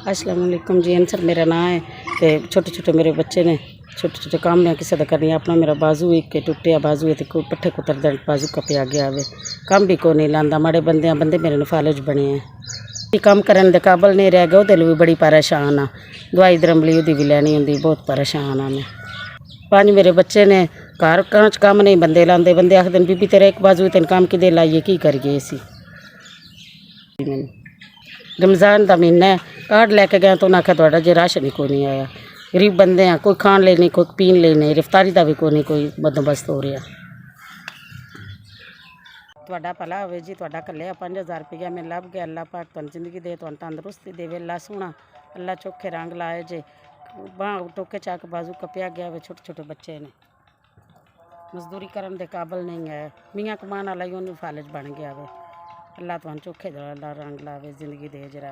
अस्सलाम वालेकुम जी। अंसर मेरा नाम है। तो छोटे छोटे मेरे बच्चे ने, छोटे छोटे काम मैं किसी का करनी अपना। मेरा बाजू एक के टुटिया बाजू है तो कोई पट्ठे कुतर दे बाजू कपिया गया वे, काम भी को नहीं लांदा। माड़े बंदे बंदे मेरे फालज बने हैं, काम करने के काबल नहीं रह गए। वो भी बड़ी परेशान हाँ, दवाई दरम्बली भी लैनी होंगी, बहुत परेशान हाँ मैं। 5 मेरे बच्चे ने, घर कांच काम नहीं बंदे लाते। बंदे आखते बीबी तेरा एक बाजू तेन काम कि लाइए की करिए। इसी रमज़ान का महीना है, कार्ड लैके गया तो उन्हें आख्या थोड़ा जे राशन ही कोई नहीं आया। गरीब बंदे हैं, कोई खाण ले नहीं, कोई पीन ले नहीं, रफ्तारी का भी कोई बंदोबस्त हो रहा। ਤੁਹਾਡਾ ਭਲਾ ਹੋਵੇ जी, ਤੁਹਾਡਾ ਕੱਲਿਆ 5000 रुपया मैं ਲੱਭ गया। अल्लाह पाक तुहानू जिंदगी दे, तुहानू तंदुरुस्ती देवे। अल्लाह सोहना, अल्लाह चोखे रंग लाए जे। बांह टोके चाक बाजू कपिया गया वे। छोटे छोटे बच्चे ने, मजदूरी करने के काबल नहीं है। मियाँ कमान वाला ही उन्होंने फालज बन गया वे। अल्लाह तुहानू चोखे रंग लावे, जिंदगी दे जरा।